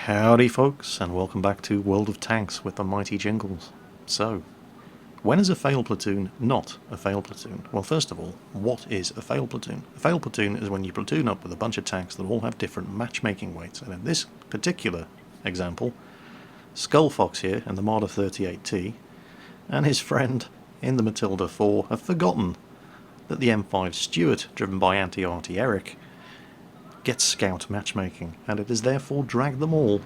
Howdy folks, and welcome back to World of Tanks with the mighty Jingles. So, when is a fail platoon not a fail platoon? Well, first of all, what is a fail platoon? A fail platoon is when you platoon up with a bunch of tanks that all have different matchmaking weights, and in this particular example, Skullfox here in the Marder 38T and his friend in the Matilda 4 have forgotten that the M5 Stuart, driven by Anti-Arty Eric, gets scout matchmaking, and it has therefore dragged them all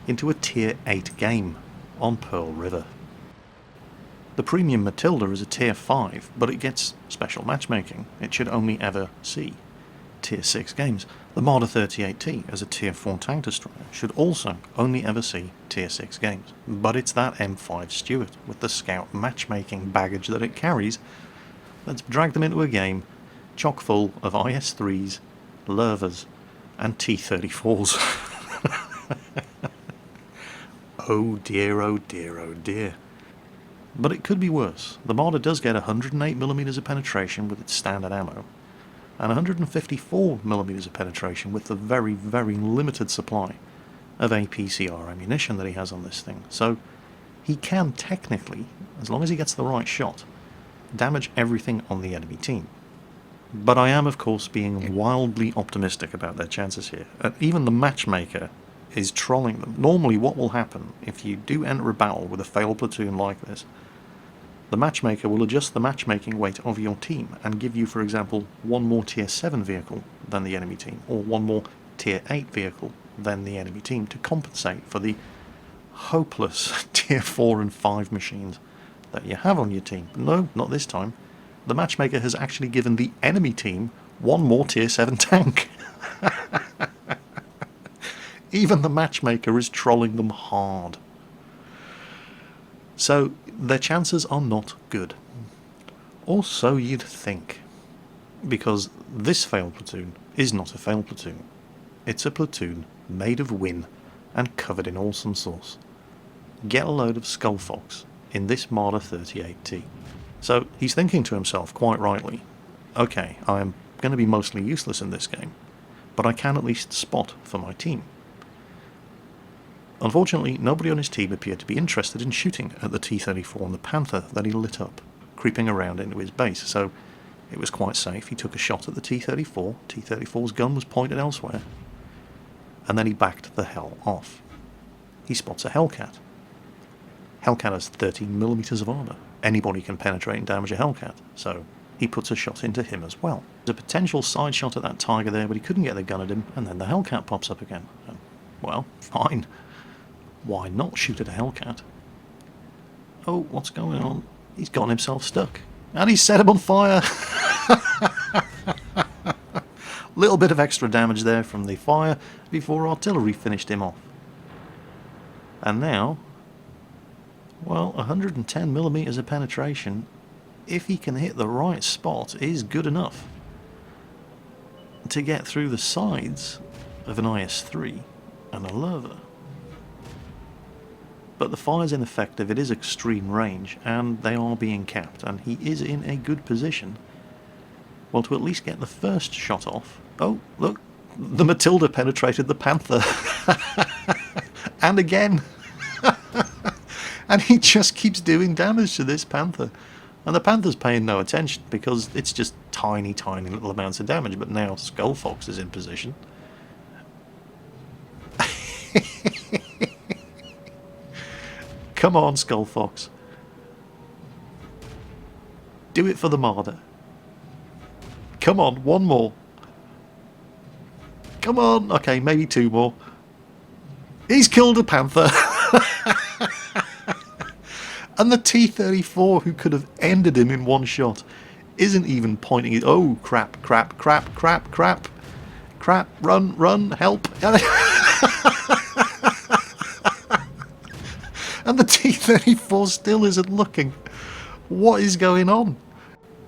into a tier 8 game on Pearl River. The premium Matilda is a tier 5, but it gets special matchmaking. It should only ever see tier 6 games. The Marder 38T as a tier 4 tank destroyer should also only ever see tier 6 games, but it's that M5 Stuart with the scout matchmaking baggage that it carries that's dragged them into a game chock full of IS-3s, Lervas and T-34s. Oh dear, oh dear, oh dear. But it could be worse. The Marder does get 108mm of penetration with its standard ammo, and 154mm of penetration with the very, very limited supply of APCR ammunition that he has on this thing. So he can technically, as long as he gets the right shot, damage everything on the enemy team. But I am, of course, being wildly optimistic about their chances here. Even the matchmaker is trolling them. Normally what will happen if you do enter a battle with a failed platoon like this, the matchmaker will adjust the matchmaking weight of your team and give you, for example, one more tier 7 vehicle than the enemy team, or one more tier 8 vehicle than the enemy team to compensate for the hopeless tier 4 and 5 machines that you have on your team. But no, not this time. The matchmaker has actually given the enemy team one more tier 7 tank. Even the matchmaker is trolling them hard. So their chances are not good. Or so you'd think. Because this failed platoon is not a failed platoon. It's a platoon made of win and covered in awesome sauce. Get a load of Skullfox in this Marder 38T. So he's thinking to himself, quite rightly, okay, I am going to be mostly useless in this game, but I can at least spot for my team. Unfortunately, nobody on his team appeared to be interested in shooting at the T-34 and the Panther that he lit up, creeping around into his base, so it was quite safe. He took a shot at the T-34, T-34's gun was pointed elsewhere, and then he backed the hell off. He spots a Hellcat. Hellcat has 13mm of armour. Anybody can penetrate and damage a Hellcat, so he puts a shot into him as well. There's a potential side shot at that Tiger there, but he couldn't get the gun at him, and then the Hellcat pops up again. Well, fine. Why not shoot at a Hellcat? Oh, what's going on? He's gotten himself stuck. And he's set him on fire! Little bit of extra damage there from the fire before artillery finished him off. And now, well, 110mm of penetration, if he can hit the right spot, is good enough to get through the sides of an IS-3 and a Lerva. But the fire's ineffective, it is extreme range, and they are being capped, and he is in a good position, well, to at least get the first shot off. Oh, look, the Matilda penetrated the Panther. And again. And he just keeps doing damage to this Panther. And the Panther's paying no attention because it's just tiny, tiny little amounts of damage. But now Skullfox is in position. Come on, Skullfox. Do it for the Marder. Come on, one more. Come on. Okay, maybe two more. He's killed a Panther. And the T-34, who could have ended him in one shot, isn't even pointing it. Oh, crap, crap, crap, crap, crap. Crap, run, run, help. And the T-34 still isn't looking. What is going on?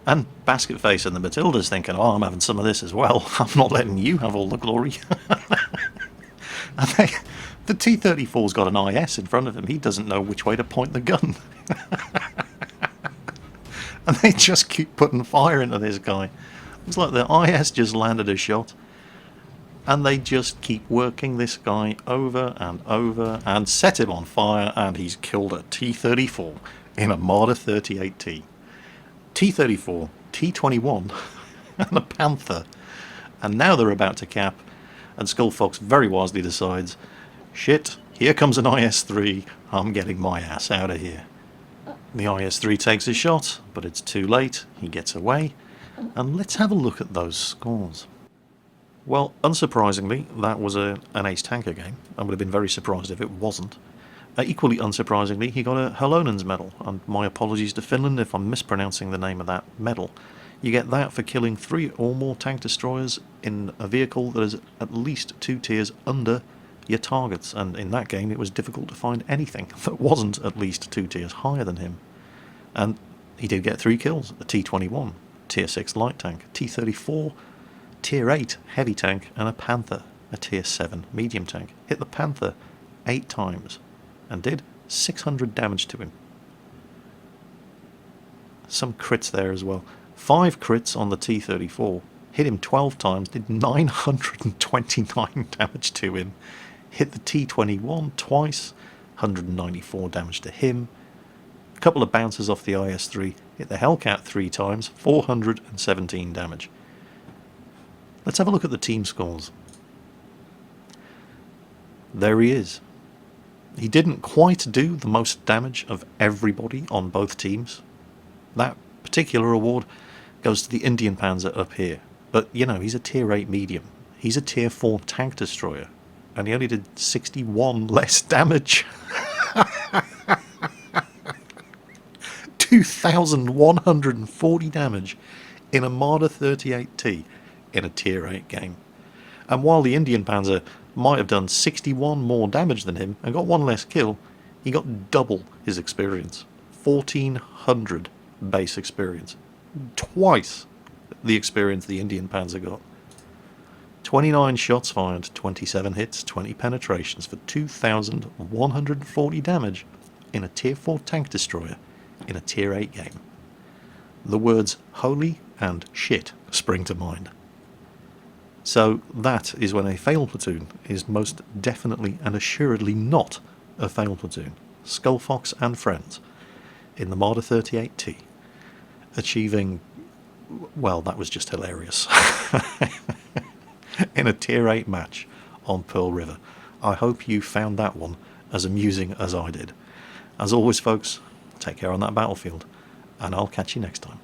And Basket Face and the Matilda's thinking, oh, I'm having some of this as well. I'm not letting you have all the glory. And the T-34's got an IS in front of him. He doesn't know which way to point the gun. And they just keep putting fire into this guy. It's like the IS just landed a shot. And they just keep working this guy over and over and set him on fire, and he's killed a T-34 in a Marder 38T. T-34, T-21 and a Panther. And now they're about to cap, and Skullfox very wisely decides, shit, here comes an IS-3, I'm getting my ass out of here. The IS-3 takes a shot, but it's too late, he gets away, and let's have a look at those scores. Well, unsurprisingly, that was an ace tanker game. I would have been very surprised if it wasn't. Equally unsurprisingly, he got a Halonen's medal, and my apologies to Finland if I'm mispronouncing the name of that medal. You get that for killing 3 or more tank destroyers in a vehicle that is at least 2 tiers under your targets, and in that game it was difficult to find anything that wasn't at least 2 tiers higher than him. And he did get 3 kills, a T-21, tier 6 light tank, T-34, tier 8 heavy tank, and a Panther, a tier 7 medium tank. Hit the Panther 8 times and did 600 damage to him. Some crits there as well. 5 crits on the T-34, hit him 12 times, did 929 damage to him. Hit the T-21 twice, 194 damage to him. A couple of bounces off the IS-3, hit the Hellcat 3 times, 417 damage. Let's have a look at the team scores. There he is. He didn't quite do the most damage of everybody on both teams. That particular award goes to the Indian Panzer up here. But, you know, he's a tier 8 medium. He's a tier 4 tank destroyer. And he only did 61 less damage. 2,140 damage in a Marder 38T in a tier 8 game. And while the Indian Panzer might have done 61 more damage than him and got 1 less kill, he got double his experience. 1,400 base experience. Twice the experience the Indian Panzer got. 29 shots fired, 27 hits, 20 penetrations for 2,140 damage in a tier 4 tank destroyer in a tier 8 game. The words holy and shit spring to mind. So that is when a fail platoon is most definitely and assuredly not a fail platoon. Skullfox and friends in the Marder 38T achieving, well, that was just hilarious, in a tier 8 match on Pearl River. I hope you found that one as amusing as I did. As always, folks, take care on that battlefield, and I'll catch you next time.